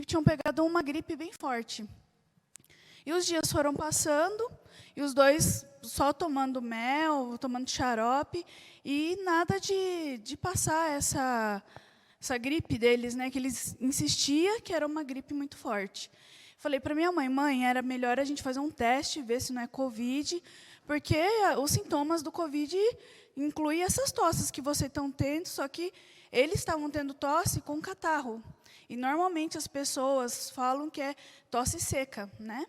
que tinham pegado uma gripe bem forte. E os dias foram passando, e os dois só tomando mel, tomando xarope, e nada de passar essa gripe deles, né, que eles insistiam que era uma gripe muito forte. Falei para minha mãe, mãe, era melhor a gente fazer um teste, ver se não é Covid, porque os sintomas do Covid incluem essas tosses que vocês estão tendo, só que eles estavam tendo tosse com catarro. E, normalmente, as pessoas falam que é tosse seca, né?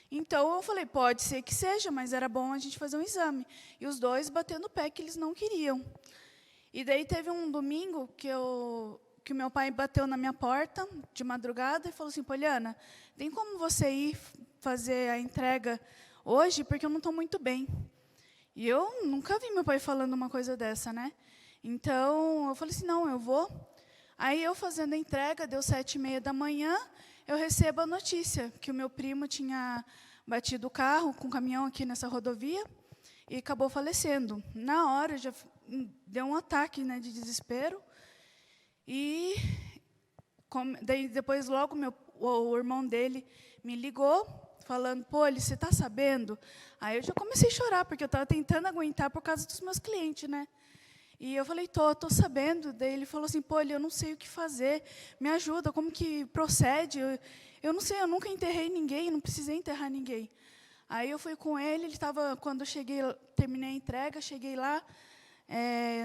Então, eu falei, pode ser que seja, mas era bom a gente fazer um exame. E os dois batendo o pé que eles não queriam. E daí teve um domingo que o meu pai bateu na minha porta, de madrugada, e falou assim, Poliana, tem como você ir fazer a entrega hoje, porque eu não estou muito bem. E eu nunca vi meu pai falando uma coisa dessa, né? Então, eu falei assim, não, eu vou. Aí, eu fazendo a entrega, deu 7h30 da manhã, eu recebo a notícia que o meu primo tinha batido o carro com o caminhão aqui nessa rodovia e acabou falecendo. Na hora, já deu um ataque, né, de desespero. E daí, depois, logo, o irmão dele me ligou, falando, Poli, você está sabendo? Aí eu já comecei a chorar, porque eu estava tentando aguentar por causa dos meus clientes, né? E eu falei, estou sabendo. Daí ele falou assim, Poli, eu não sei o que fazer, me ajuda, como que procede? Eu não sei, eu nunca enterrei ninguém, não precisei enterrar ninguém. Aí eu fui com ele estava, quando eu cheguei, terminei a entrega, cheguei lá,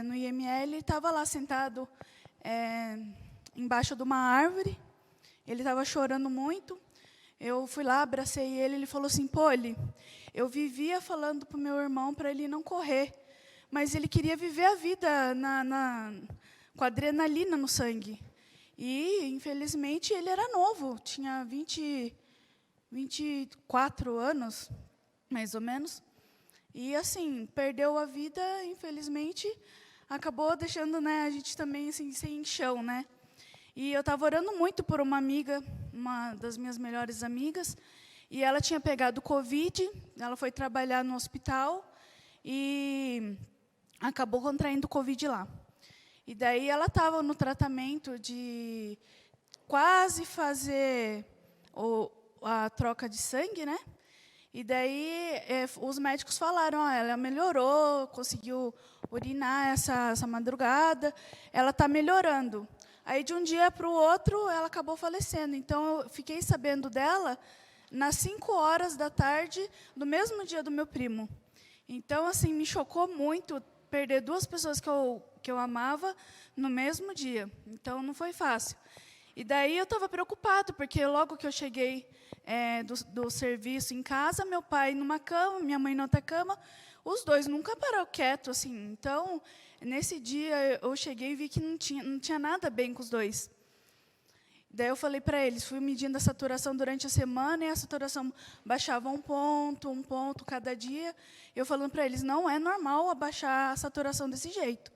no IML, ele estava lá sentado embaixo de uma árvore, ele estava chorando muito, eu fui lá, abracei ele, ele falou assim, Poli, eu vivia falando para o meu irmão para ele não correr, mas ele queria viver a vida com adrenalina no sangue. E, infelizmente, ele era novo, tinha 24 anos, mais ou menos. E, assim, perdeu a vida, infelizmente, acabou deixando, né, a gente também assim, sem chão, né? E eu estava orando muito por uma amiga, uma das minhas melhores amigas, e ela tinha pegado Covid, ela foi trabalhar no hospital e acabou contraindo Covid lá. E daí ela estava no tratamento de quase fazer a troca de sangue, né? E daí os médicos falaram, ela melhorou, conseguiu urinar essa madrugada, ela está melhorando. Aí, de um dia para o outro, ela acabou falecendo. Então, eu fiquei sabendo dela nas 5h da tarde, do mesmo dia do meu primo. Então, assim, me chocou muito perder duas pessoas que eu amava no mesmo dia. Então, não foi fácil. E daí eu estava preocupada, porque logo que eu cheguei do serviço em casa, meu pai numa cama, minha mãe na outra cama, os dois nunca pararam quietos, assim. Então, nesse dia, eu cheguei e vi que não tinha nada bem com os dois. Daí eu falei para eles, fui medindo a saturação durante a semana, e a saturação baixava um ponto cada dia. Eu falando para eles, não é normal abaixar a saturação desse jeito.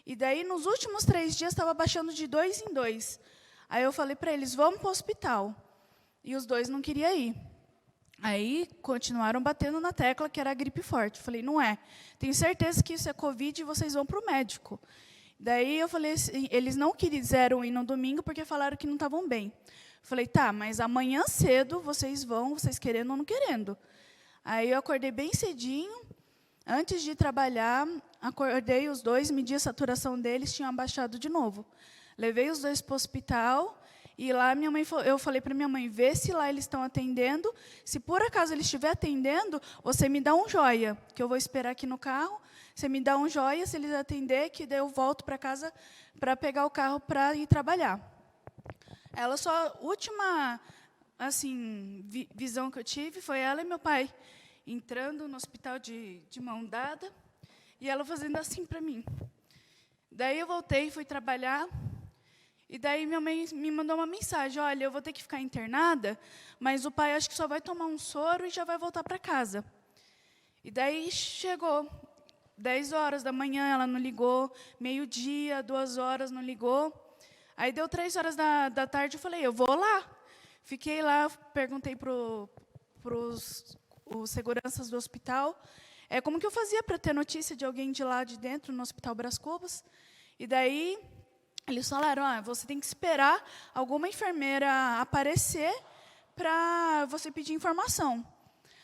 E daí, nos últimos 3 dias, estava baixando de 2 em 2. Aí eu falei para eles, vamos para o hospital. E os dois não queriam ir. Aí, continuaram batendo na tecla que era a gripe forte. Eu falei, não é. Tenho certeza que isso é Covid e vocês vão para o médico. Daí, eu falei assim, eles não quiseram ir no domingo porque falaram que não estavam bem. Eu falei, tá, mas amanhã cedo vocês vão, vocês querendo ou não querendo. Aí, eu acordei bem cedinho. Antes de trabalhar, acordei os dois, medi a saturação deles, tinham abaixado de novo. Levei os dois para o hospital. E lá eu falei para minha mãe, vê se lá eles estão atendendo. Se por acaso eles estiverem atendendo, você me dá um joia, que eu vou esperar aqui no carro. Você me dá um joia, se eles atender, que daí eu volto para casa para pegar o carro para ir trabalhar. Ela só, última assim, visão que eu tive foi ela e meu pai entrando no hospital de mão dada, e ela fazendo assim para mim. Daí eu voltei, fui trabalhar. E daí minha mãe me mandou uma mensagem, olha, eu vou ter que ficar internada, mas o pai acho que só vai tomar um soro e já vai voltar para casa. E daí chegou 10h da manhã, ela não ligou, meio-dia, 2h não ligou. Aí deu 3h da tarde, eu falei, eu vou lá. Fiquei lá, perguntei para os seguranças do hospital, como que eu fazia para ter notícia de alguém de lá de dentro, no Hospital Brás Cubas. E daí eles falaram, você tem que esperar alguma enfermeira aparecer para você pedir informação.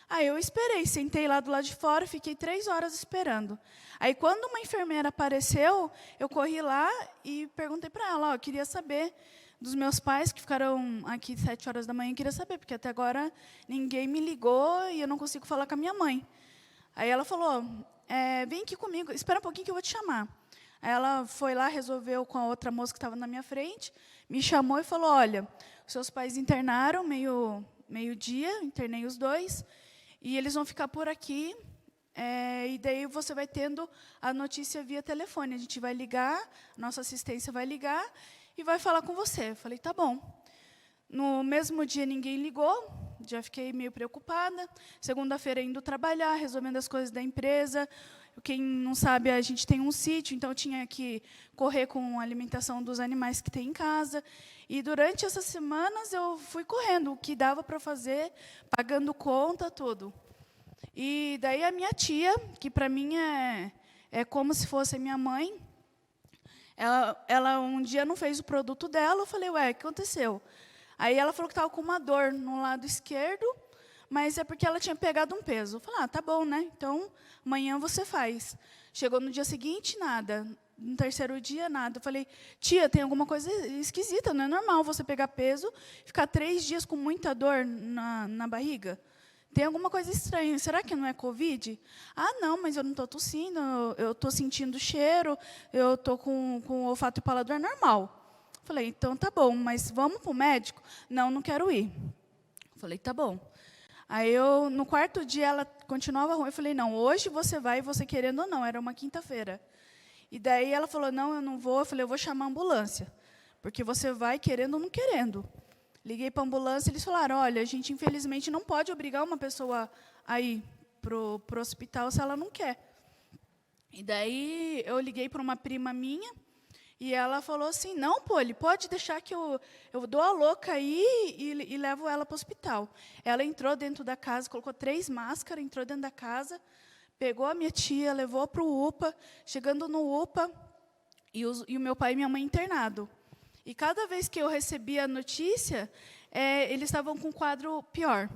Aí eu esperei, sentei lá do lado de fora, fiquei 3 horas esperando. Aí, quando uma enfermeira apareceu, eu corri lá e perguntei para ela, eu queria saber dos meus pais, que ficaram aqui 7 horas da manhã, eu queria saber, porque até agora ninguém me ligou e eu não consigo falar com a minha mãe. Aí ela falou, vem aqui comigo, espera um pouquinho que eu vou te chamar. Aí ela foi lá, resolveu com a outra moça que estava na minha frente, me chamou e falou, olha, seus pais internaram meio-dia, internei os dois, e eles vão ficar por aqui, e daí você vai tendo a notícia via telefone. A gente vai ligar, nossa assistência vai ligar e vai falar com você. Eu falei, tá bom. No mesmo dia, ninguém ligou, já fiquei meio preocupada. Segunda-feira, indo trabalhar, resolvendo as coisas da empresa. Quem não sabe, a gente tem um sítio, então eu tinha que correr com a alimentação dos animais que tem em casa. E, durante essas semanas, eu fui correndo, o que dava para fazer, pagando conta, tudo. E daí a minha tia, que para mim é como se fosse a minha mãe, ela um dia não fez o produto dela, eu falei, ué, o que aconteceu? Aí ela falou que estava com uma dor no lado esquerdo, mas é porque ela tinha pegado um peso. Eu falei, tá bom, né? Então, amanhã você faz. Chegou no dia seguinte, nada. No terceiro dia, nada. Eu falei, tia, tem alguma coisa esquisita, não é normal você pegar peso e ficar 3 dias com muita dor na barriga. Tem alguma coisa estranha, será que não é Covid? Não, mas eu não estou tossindo, eu estou sentindo cheiro, eu estou com olfato e paladar normal. Falei, então tá bom, mas vamos para o médico? Não, não quero ir. Falei, tá bom. Aí, no quarto dia, ela continuava ruim. Eu falei, não, hoje você vai, você querendo ou não, era uma quinta-feira. E daí ela falou, não, eu não vou. Eu falei, eu vou chamar a ambulância, porque você vai querendo ou não querendo. Liguei para a ambulância e eles falaram, olha, a gente, infelizmente, não pode obrigar uma pessoa a ir para o hospital se ela não quer. E daí eu liguei para uma prima minha, e ela falou assim, não, Poli, pode deixar que eu dou a louca aí e levo ela para o hospital. Ela entrou dentro da casa, colocou 3 máscaras, entrou dentro da casa, pegou a minha tia, levou para o UPA, chegando no UPA, e o meu pai e minha mãe internado. E cada vez que eu recebia a notícia, eles estavam com um quadro pior.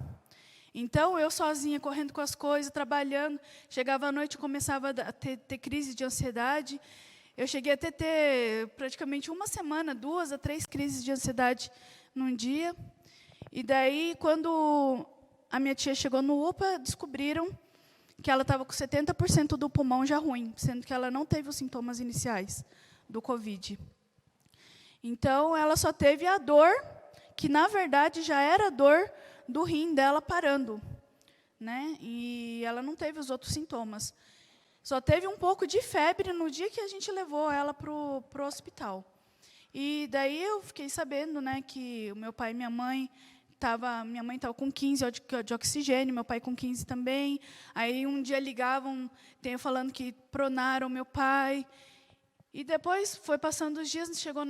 Então, eu sozinha, correndo com as coisas, trabalhando, chegava à noite e começava a ter crise de ansiedade. Eu cheguei até ter praticamente uma semana, 2 a 3 crises de ansiedade num dia. E daí, quando a minha tia chegou no UPA, descobriram que ela estava com 70% do pulmão já ruim, sendo que ela não teve os sintomas iniciais do Covid. Então, ela só teve a dor, que, na verdade, já era a dor do rim dela parando, né? E ela não teve os outros sintomas. Só teve um pouco de febre no dia que a gente levou ela para o hospital. E daí eu fiquei sabendo, né, que o meu pai e minha mãe estava com 15 de oxigênio, meu pai com 15 também. Aí um dia ligavam, falando que pronaram meu pai. E depois foi passando os dias, chegou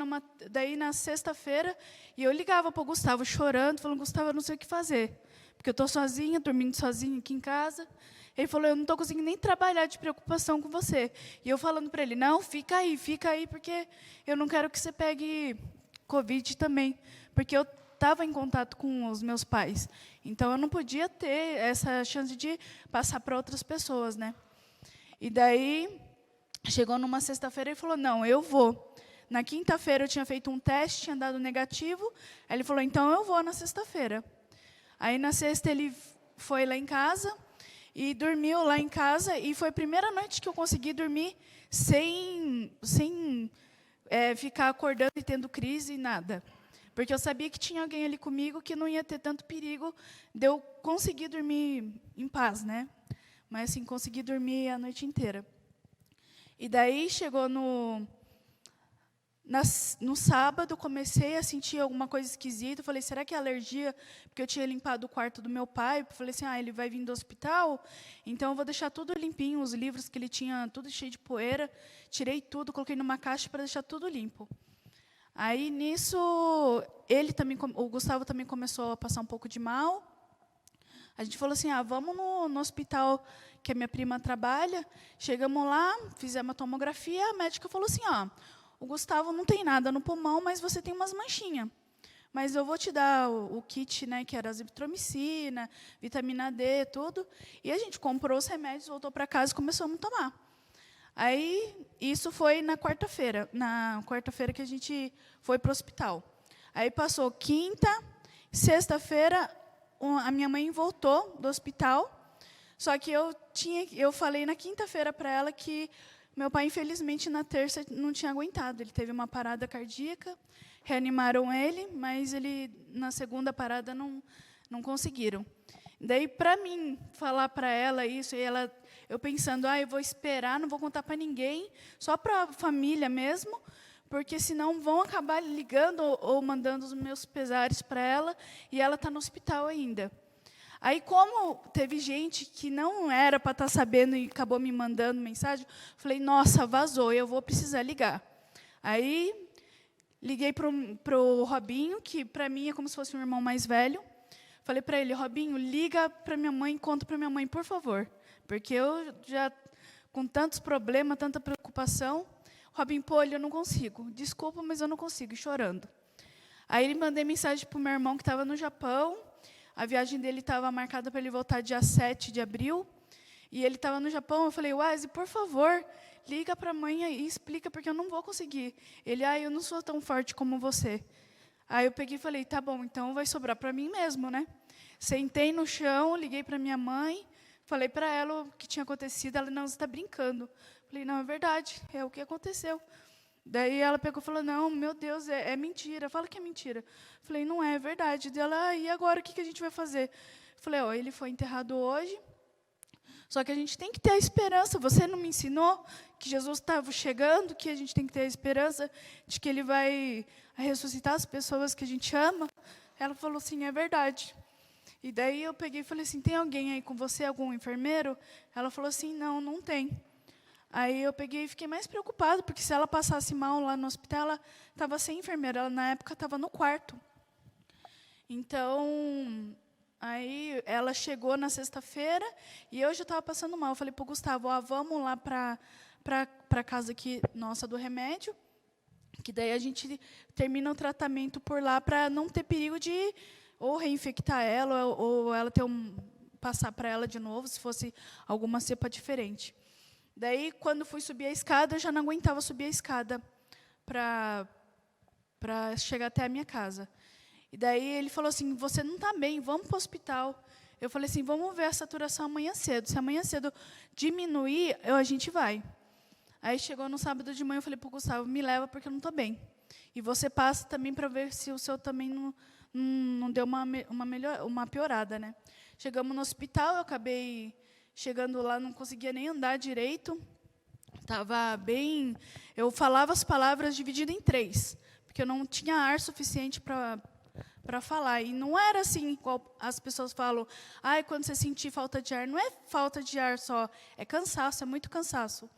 daí na sexta-feira, e eu ligava para o Gustavo chorando, falando, Gustavo, eu não sei o que fazer, porque eu estou sozinha, dormindo sozinha aqui em casa. Ele falou, eu não estou conseguindo nem trabalhar de preocupação com você. E eu falando para ele, não, fica aí, porque eu não quero que você pegue Covid também, porque eu estava em contato com os meus pais. Então, eu não podia ter essa chance de passar para outras pessoas, né? E daí, chegou numa sexta-feira e falou, não, eu vou. Na quinta-feira, eu tinha feito um teste, tinha dado negativo. Aí ele falou, então, eu vou na sexta-feira. Aí, na sexta, ele foi lá em casa e dormiu lá em casa. E foi a primeira noite que eu consegui dormir sem ficar acordando e tendo crise, nada. Porque eu sabia que tinha alguém ali comigo que não ia ter tanto perigo de eu conseguir dormir em paz, né? Mas, assim, consegui dormir a noite inteira. E daí, chegou no sábado, comecei a sentir alguma coisa esquisita. Falei, será que é alergia? Porque eu tinha limpado o quarto do meu pai. Falei assim, ele vai vir do hospital, então eu vou deixar tudo limpinho, os livros que ele tinha, tudo cheio de poeira. Tirei tudo, coloquei numa caixa para deixar tudo limpo. Aí, nisso, o Gustavo também começou a passar um pouco de mal. A gente falou assim, vamos no hospital que a minha prima trabalha. Chegamos lá, fizemos a tomografia, a médica falou assim, o Gustavo não tem nada no pulmão, mas você tem umas manchinhas. Mas eu vou te dar o kit, né, que era azitromicina, vitamina D, tudo. E a gente comprou os remédios, voltou para casa e começamos a tomar. Aí, isso foi na quarta-feira que a gente foi para o hospital. Aí passou quinta, sexta-feira, a minha mãe voltou do hospital, só que eu falei na quinta-feira para ela que meu pai, infelizmente, na terça não tinha aguentado. Ele teve uma parada cardíaca, reanimaram ele, mas na segunda parada não conseguiram. Daí, para mim, falar para ela isso, eu pensando, eu vou esperar, não vou contar para ninguém, só para a família mesmo, porque senão vão acabar ligando ou mandando os meus pesares para ela, e ela está no hospital ainda. Aí, como teve gente que não era para estar sabendo e acabou me mandando mensagem, falei, nossa, vazou, eu vou precisar ligar. Aí, liguei para o Robinho, que para mim é como se fosse um irmão mais velho. Falei para ele, Robinho, liga para minha mãe, conta para minha mãe, por favor. Porque eu já, com tantos problemas, tanta preocupação, Robinho, pô, eu não consigo. Desculpa, mas eu não consigo, chorando. Aí, ele mandei mensagem para o meu irmão, que estava no Japão. A viagem dele estava marcada para ele voltar dia 7 de abril. E ele estava no Japão. Eu falei, Wesley, por favor, liga para a mãe e explica, porque eu não vou conseguir. Ele, eu não sou tão forte como você. Aí eu peguei e falei, tá bom, então vai sobrar para mim mesmo, né? Sentei no chão, liguei para minha mãe, falei para ela o que tinha acontecido. Ela, não, você está brincando. Falei, não, é verdade, é o que aconteceu. Daí ela pegou e falou, não, meu Deus, é mentira, fala que é mentira. Falei, não é verdade. Daí ela, e agora, o que a gente vai fazer? Falei, ele foi enterrado hoje, só que a gente tem que ter a esperança. Você não me ensinou que Jesus estava chegando, que a gente tem que ter a esperança de que Ele vai ressuscitar as pessoas que a gente ama? Ela falou assim, é verdade. E daí eu peguei e falei assim, tem alguém aí com você, algum enfermeiro? Ela falou assim, não tem. Aí eu peguei e fiquei mais preocupada, porque se ela passasse mal lá no hospital, ela estava sem enfermeira. Ela, na época, estava no quarto. Então, aí ela chegou na sexta-feira e eu já estava passando mal. Eu falei para o Gustavo, vamos lá para a casa aqui, nossa, do remédio, que daí a gente termina o tratamento por lá para não ter perigo de ou reinfectar ela ou ela passar para ela de novo, se fosse alguma cepa diferente. Daí, quando fui subir a escada, eu já não aguentava subir a escada para chegar até a minha casa. E daí ele falou assim, você não está bem, vamos para o hospital. Eu falei assim, vamos ver a saturação amanhã cedo. Se amanhã cedo diminuir, a gente vai. Aí chegou no sábado de manhã, eu falei para o Gustavo, me leva porque eu não estou bem. E você passa também para ver se o seu também não deu uma piorada, né? Chegamos no hospital, eu acabei chegando lá, não conseguia nem andar direito. Estava bem... Eu falava as palavras divididas em 3, porque eu não tinha ar suficiente para falar. E não era assim, igual as pessoas falam, quando você sentir falta de ar, não é falta de ar só, é cansaço, é muito cansaço.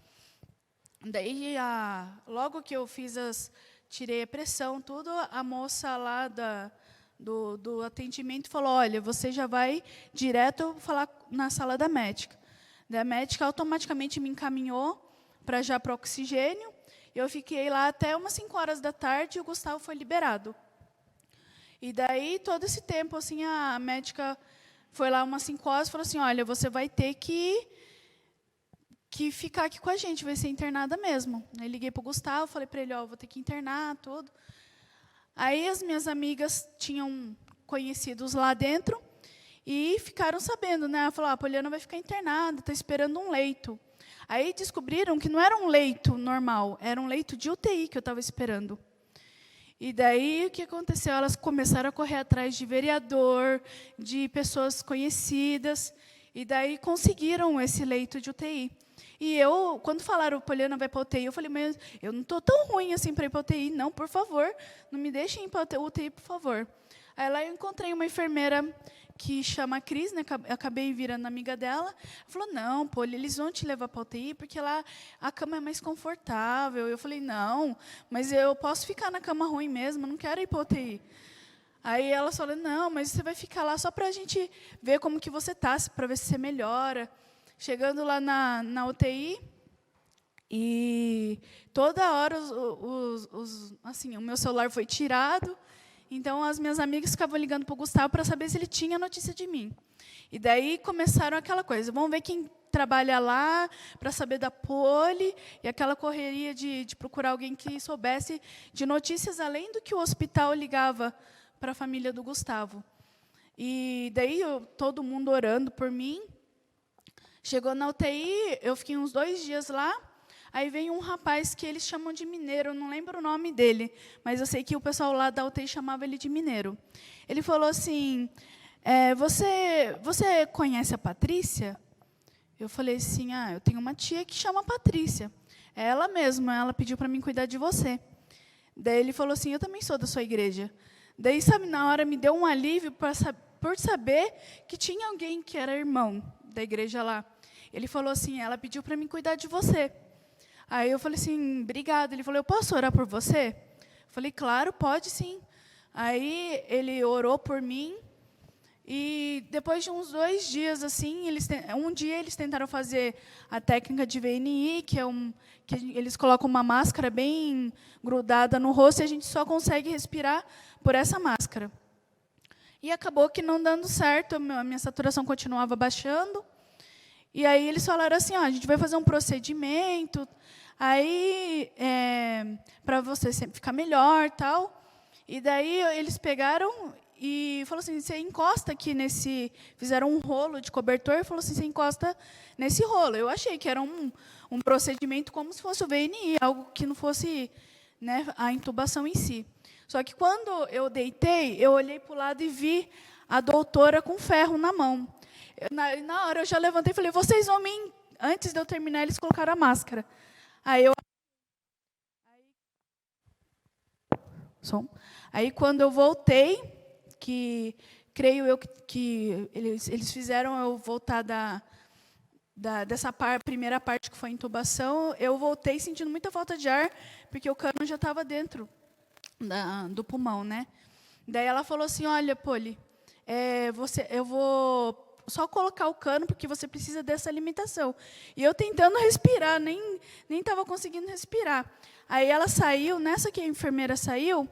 Daí, logo que eu tirei a pressão, tudo, a moça lá do atendimento falou, olha, você já vai direto falar na sala da médica. Daí a médica automaticamente me encaminhou para o oxigênio. Eu fiquei lá até umas 5 horas da tarde e o Gustavo foi liberado. E daí, todo esse tempo, assim, a médica foi lá umas 5 horas e falou assim, olha, você vai ter que ficar aqui com a gente, vai ser internada mesmo. Aí liguei para o Gustavo, falei para ele, vou ter que internar, tudo. Aí as minhas amigas tinham conhecidos lá dentro e ficaram sabendo, né? Ela falou, a Poliana vai ficar internada, está esperando um leito. Aí descobriram que não era um leito normal, era um leito de UTI que eu estava esperando. E daí, o que aconteceu? Elas começaram a correr atrás de vereador, de pessoas conhecidas, e daí conseguiram esse leito de UTI. E eu, quando falaram, Poliana vai para a UTI, eu falei, mas eu não estou tão ruim assim para ir para a UTI, não, por favor, não me deixem ir para a UTI, por favor. Aí lá eu encontrei uma enfermeira que chama Cris, né, acabei virando amiga dela. Ela falou, não, Poli, eles vão te levar para a UTI, porque lá a cama é mais confortável. Eu falei, não, mas eu posso ficar na cama ruim mesmo, não quero ir para a UTI. Aí ela falou, não, mas você vai ficar lá só para a gente ver como que você está, para ver se você melhora. Chegando lá na UTI, E toda hora assim, o meu celular foi tirado, então as minhas amigas ficavam ligando para o Gustavo para saber se ele tinha notícia de mim. E daí começaram aquela coisa, vamos ver quem trabalha lá para saber da Poli, e aquela correria de procurar alguém que soubesse de notícias, além do que o hospital ligava para a família do Gustavo. E daí todo mundo orando por mim. Chegou na UTI, eu fiquei uns 2 dias lá, aí veio um rapaz que eles chamam de Mineiro, eu não lembro o nome dele, mas eu sei que o pessoal lá da UTI chamava ele de Mineiro. Ele falou assim, você conhece a Patrícia? Eu falei assim, eu tenho uma tia que chama Patrícia. É ela mesma, ela pediu para mim cuidar de você. Daí ele falou assim, eu também sou da sua igreja. Daí, sabe, na hora me deu um alívio por saber que tinha alguém que era irmão da igreja lá. Ele falou assim, ela pediu para mim cuidar de você. Aí eu falei assim, obrigado. Ele falou, eu posso orar por você? Eu falei, claro, pode sim. Aí ele orou por mim. E depois de uns 2 dias, assim, um dia eles tentaram fazer a técnica de VNI, que eles colocam uma máscara bem grudada no rosto e a gente só consegue respirar por essa máscara. E acabou que não dando certo, a minha saturação continuava baixando. E aí eles falaram assim, a gente vai fazer um procedimento, aí para você sempre ficar melhor, tal. E daí eles pegaram e falou assim, você encosta aqui nesse... Fizeram um rolo de cobertor e falou assim, você encosta nesse rolo. Eu achei que era um procedimento como se fosse o VNI, algo que não fosse, né, a intubação em si. Só que quando eu deitei, eu olhei para o lado e vi a doutora com ferro na mão. Na hora eu já levantei e falei, vocês vão me... Antes de eu terminar, eles colocaram a máscara. Aí quando eu voltei, que creio eu que eles fizeram eu voltar dessa primeira parte que foi a intubação, eu voltei sentindo muita falta de ar, porque o cano já estava dentro do pulmão, né? Daí ela falou assim, olha, Poli, eu vou só colocar o cano, porque você precisa dessa alimentação. E eu tentando respirar, nem estava conseguindo respirar. Aí ela saiu, nessa que a enfermeira saiu,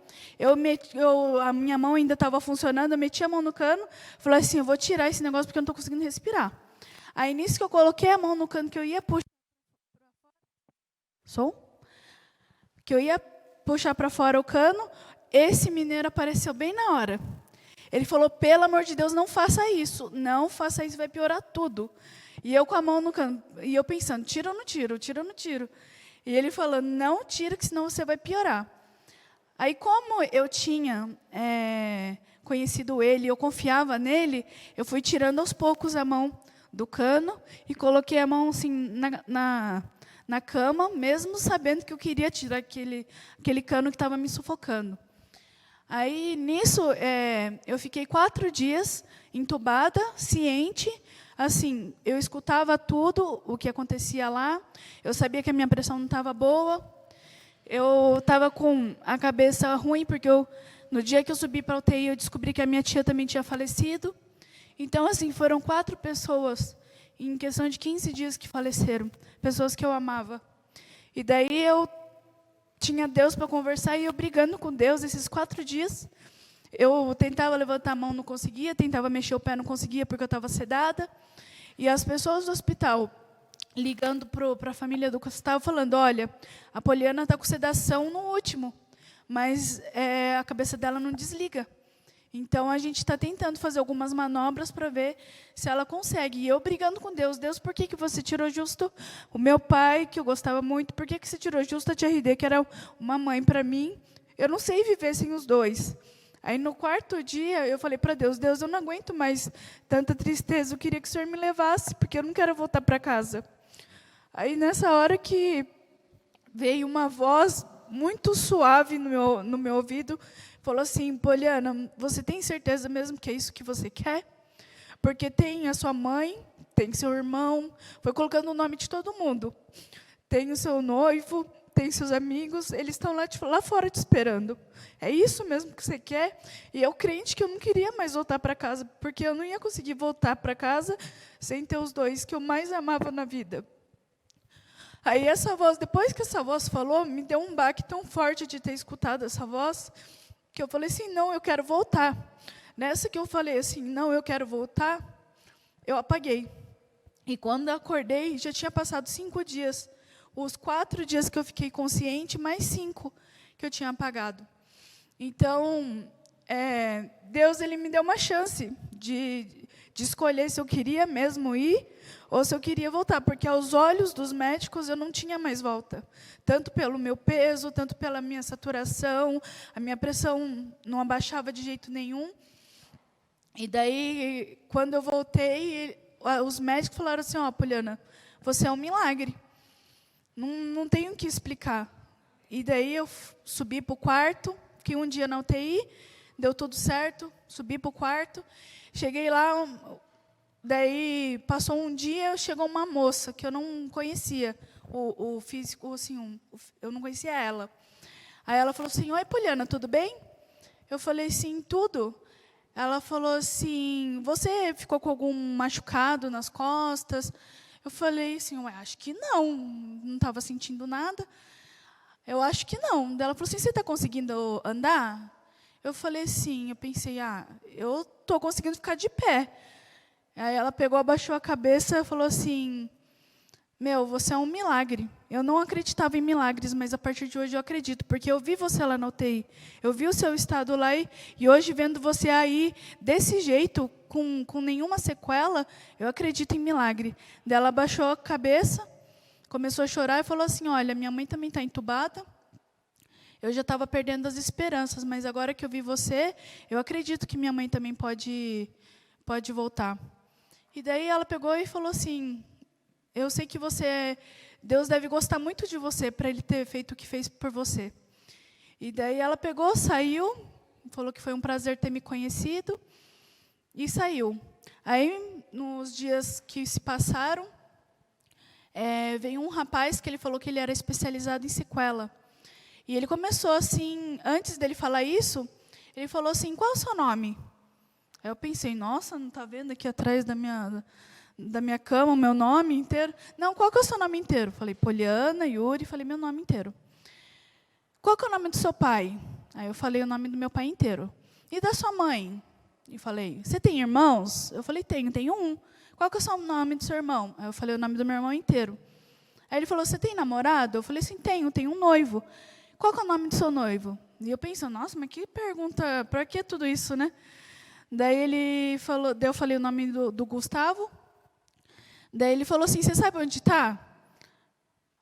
a minha mão ainda estava funcionando, eu meti a mão no cano, falei assim, eu vou tirar esse negócio porque eu não estou conseguindo respirar. Aí, nisso que eu coloquei a mão no cano, que eu ia puxar para fora o cano, esse mineiro apareceu bem na hora. Ele falou, pelo amor de Deus, não faça isso, vai piorar tudo. E eu com a mão no cano, e eu pensando, tira ou não tiro, tira ou não tiro. E ele falando, não tira, que senão você vai piorar. Aí, como eu tinha conhecido ele, eu confiava nele, eu fui tirando aos poucos a mão do cano e coloquei a mão assim, na cama, mesmo sabendo que eu queria tirar aquele cano que estava me sufocando. Aí, nisso, eu fiquei 4 dias entubada, ciente. Assim, eu escutava tudo o que acontecia lá. Eu sabia que a minha pressão não estava boa. Eu estava com a cabeça ruim, porque no dia que eu subi para a UTI, eu descobri que a minha tia também tinha falecido. Então, assim, foram 4 pessoas, em questão de 15 dias, que faleceram. Pessoas que eu amava. E daí eu tinha Deus para conversar, e eu brigando com Deus esses 4 dias. Eu tentava levantar a mão, não conseguia, tentava mexer o pé, não conseguia, porque eu estava sedada. E as pessoas do hospital, ligando para a família do Gustavo, falando, olha, a Poliana está com sedação no último, mas a cabeça dela não desliga. Então, a gente está tentando fazer algumas manobras para ver se ela consegue. E eu brigando com Deus, por que você tirou justo o meu pai, que eu gostava muito, por que você tirou justo a tia RD, que era uma mãe para mim? Eu não sei viver sem os dois. Aí, no 4º dia, eu falei para Deus, eu não aguento mais tanta tristeza, eu queria que o Senhor me levasse, porque eu não quero voltar para casa. Aí, nessa hora que veio uma voz muito suave no meu ouvido, falou assim, Poliana, você tem certeza mesmo que é isso que você quer? Porque tem a sua mãe, tem seu irmão, foi colocando o nome de todo mundo. Tem o seu noivo, tem seus amigos, eles estão lá fora te esperando. É isso mesmo que você quer? E eu, crente, que eu não queria mais voltar para casa, porque eu não ia conseguir voltar para casa sem ter os 2 que eu mais amava na vida. Aí essa voz, depois que essa voz falou, me deu um baque tão forte de ter escutado essa voz, que eu falei assim, não, eu quero voltar. Nessa que eu falei assim, não, eu quero voltar, eu apaguei. E quando eu acordei, já tinha passado 5 dias. Os 4 dias que eu fiquei consciente, mais 5 que eu tinha apagado. Então, Deus ele me deu uma chance de escolher se eu queria mesmo ir ou se eu queria voltar, porque aos olhos dos médicos eu não tinha mais volta, tanto pelo meu peso, tanto pela minha saturação, a minha pressão não abaixava de jeito nenhum. E daí, quando eu voltei, os médicos falaram assim, Poliana, você é um milagre, não tenho o que explicar. E daí eu subi para o quarto, fiquei um dia na UTI, deu tudo certo, subi para o quarto, cheguei lá, daí passou um dia, chegou uma moça que eu não conhecia, o físico, assim, eu não conhecia ela. Aí ela falou assim, oi, Poliana, tudo bem? Eu falei, sim, tudo. Ela falou assim, você ficou com algum machucado nas costas? Eu falei assim, acho que não estava sentindo nada. Eu acho que não. Ela falou assim, você está conseguindo andar? Eu falei sim. Eu pensei, eu estou conseguindo ficar de pé. Aí ela pegou, abaixou a cabeça e falou assim, você é um milagre. Eu não acreditava em milagres, mas a partir de hoje eu acredito, porque eu vi você lá na UTI, eu vi o seu estado lá e hoje vendo você aí desse jeito, com nenhuma sequela, eu acredito em milagre. Daí ela abaixou a cabeça, começou a chorar e falou assim, olha, minha mãe também está entubada, eu já estava perdendo as esperanças, mas agora que eu vi você, eu acredito que minha mãe também pode voltar. E daí ela pegou e falou assim, eu sei que Deus deve gostar muito de você para Ele ter feito o que fez por você. E daí ela pegou, saiu, falou que foi um prazer ter me conhecido, e saiu. Aí, nos dias que se passaram, veio um rapaz que ele falou que ele era especializado em sequela. E ele começou assim, antes dele falar isso, ele falou assim, qual é o seu nome? Aí eu pensei, nossa, não está vendo aqui atrás da minha cama o meu nome inteiro? Não, qual que é o seu nome inteiro? Falei, Poliana, Yuri, falei meu nome inteiro. Qual que é o nome do seu pai? Aí eu falei o nome do meu pai inteiro. E da sua mãe? E falei, você tem irmãos? Eu falei, tenho um. Qual que é o nome do seu irmão? Aí eu falei o nome do meu irmão inteiro. Aí ele falou, você tem namorado? Eu falei assim, tenho um noivo. Qual que é o nome do seu noivo? E eu pensei, nossa, mas que pergunta, para que tudo isso, né? Daí ele falou, daí eu falei o nome do Gustavo. Daí ele falou assim, você sabe onde está?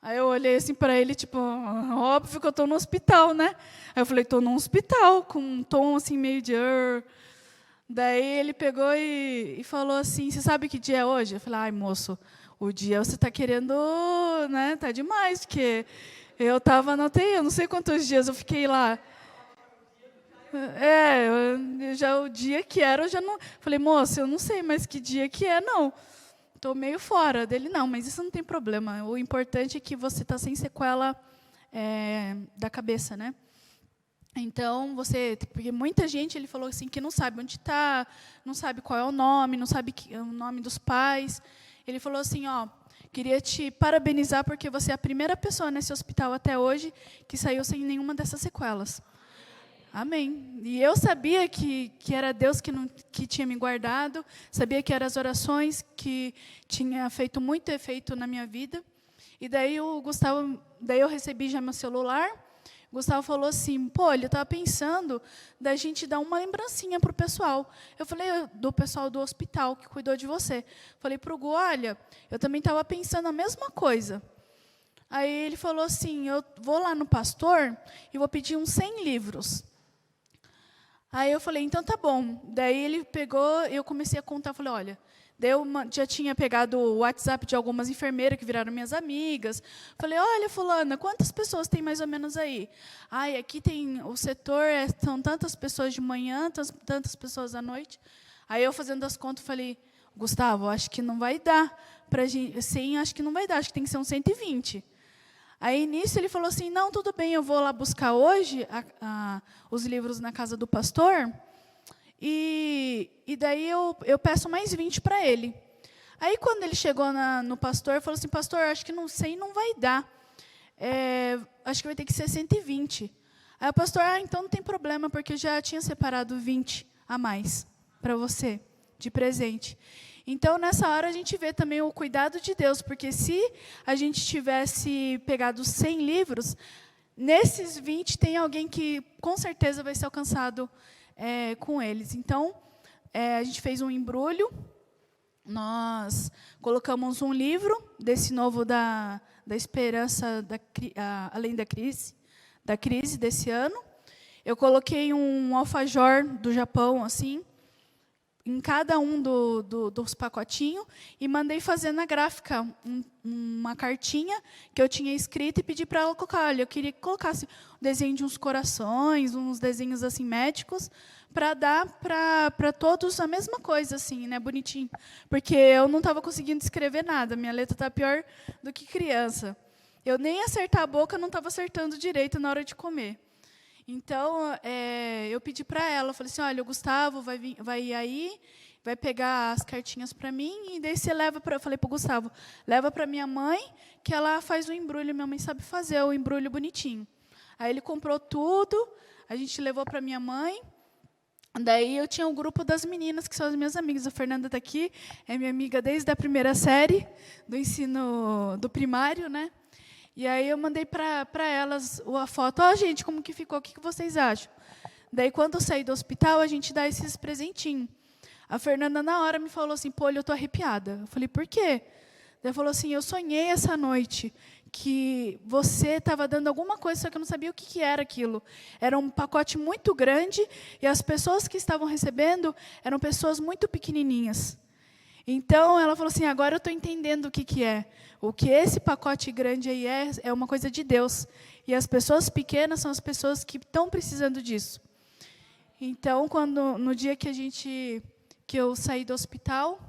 Aí eu olhei assim para ele, tipo, óbvio que eu estou no hospital, né? Aí eu falei, estou num hospital, com um tom assim meio de... Daí ele pegou e falou assim, você sabe que dia é hoje? Eu falei, ai, moço, o dia você está querendo, né? Tá demais, porque eu estava na UTI, eu não sei quantos dias eu fiquei lá. O dia que era, eu já não... Falei, moço, eu não sei mais que dia que é, não. Estou meio fora dele, não, mas isso não tem problema. O importante é que você está sem sequela da cabeça, né? Então, porque muita gente, ele falou assim, que não sabe onde está, não sabe qual é o nome, não sabe o nome dos pais. Ele falou assim, queria te parabenizar, porque você é a primeira pessoa nesse hospital até hoje que saiu sem nenhuma dessas sequelas. Amém. E eu sabia que era Deus que tinha me guardado, sabia que eram as orações que tinha feito muito efeito na minha vida. E daí daí eu recebi já meu celular. O Gustavo falou assim, ele estava pensando da gente dar uma lembrancinha para o pessoal. Eu falei, do pessoal do hospital que cuidou de você. Falei para o Gu, olha, eu também estava pensando a mesma coisa. Aí ele falou assim, eu vou lá no pastor e vou pedir uns 100 livros. Aí eu falei, então tá bom. Daí ele pegou, eu comecei a contar, falei, olha, daí eu já tinha pegado o WhatsApp de algumas enfermeiras que viraram minhas amigas. Falei, olha, fulana, quantas pessoas tem mais ou menos aí? Aqui tem o setor, são tantas pessoas de manhã, tantas pessoas à noite. Aí eu fazendo as contas, falei, Gustavo, acho que não vai dar para gente, sim, acho que não vai dar, acho que tem que ser uns 120. Aí, nisso, ele falou assim, não, tudo bem, eu vou lá buscar hoje os livros na casa do pastor, e daí eu peço mais 20 para ele. Aí, quando ele chegou no pastor, falou assim, pastor, acho que não sei, não vai dar. Acho que vai ter que ser 120. Aí o pastor, então não tem problema, porque eu já tinha separado 20 a mais para você, de presente. Então, nessa hora, a gente vê também o cuidado de Deus, porque se a gente tivesse pegado 100 livros, nesses 20 tem alguém que, com certeza, vai ser alcançado com eles. Então, a gente fez um embrulho, nós colocamos um livro desse novo da esperança, além da crise desse ano. Eu coloquei um alfajor do Japão, assim, em cada um dos pacotinhos, e mandei fazer na gráfica uma cartinha que eu tinha escrito e pedi para ela colocar. Olha, eu queria que colocasse um desenho de uns corações, uns desenhos assim médicos, para dar para todos a mesma coisa, assim, né, bonitinho. Porque eu não estava conseguindo escrever nada, minha letra está pior do que criança. Eu nem acertar a boca não estava acertando direito na hora de comer. Então, eu pedi para ela, falei assim, olha, o Gustavo vai ir aí, vai pegar as cartinhas para mim, e daí você leva para... Eu falei para o Gustavo, leva para minha mãe, que ela faz o embrulho, minha mãe sabe fazer o embrulho bonitinho. Aí ele comprou tudo, a gente levou para minha mãe, daí eu tinha um grupo das meninas, que são as minhas amigas, a Fernanda está aqui, é minha amiga desde a primeira série, do ensino do primário, né? E aí eu mandei para elas a foto. Gente, como que ficou? O que vocês acham? Daí, quando eu saí do hospital, a gente dá esses presentinhos. A Fernanda, na hora, me falou assim, pô, eu estou arrepiada. Eu falei, por quê? Ela falou assim, eu sonhei essa noite que você estava dando alguma coisa, só que eu não sabia o que era aquilo. Era um pacote muito grande, e as pessoas que estavam recebendo eram pessoas muito pequenininhas. Então, ela falou assim, agora eu estou entendendo o que é. O que esse pacote grande aí é uma coisa de Deus. E as pessoas pequenas são as pessoas que estão precisando disso. Então, no dia que eu saí do hospital,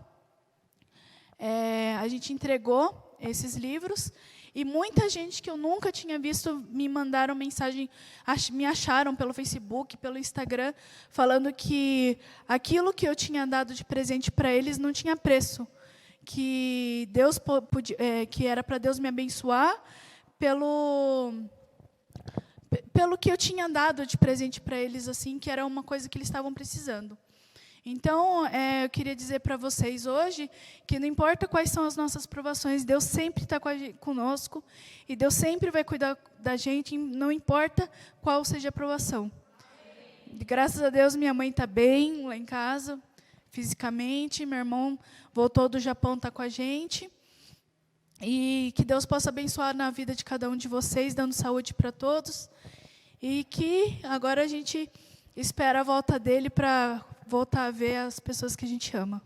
a gente entregou esses livros, e muita gente que eu nunca tinha visto me mandaram mensagem, me acharam pelo Facebook, pelo Instagram, falando que aquilo que eu tinha dado de presente para eles não tinha preço, que que era para Deus me abençoar pelo que eu tinha dado de presente para eles, assim, que era uma coisa que eles estavam precisando. Então, eu queria dizer para vocês hoje que não importa quais são as nossas provações, Deus sempre está conosco, e Deus sempre vai cuidar da gente, não importa qual seja a provação. Graças a Deus, minha mãe está bem lá em casa, fisicamente, meu irmão voltou do Japão, está com a gente, e que Deus possa abençoar na vida de cada um de vocês, dando saúde para todos, e que agora a gente espera a volta dele para voltar a ver as pessoas que a gente ama.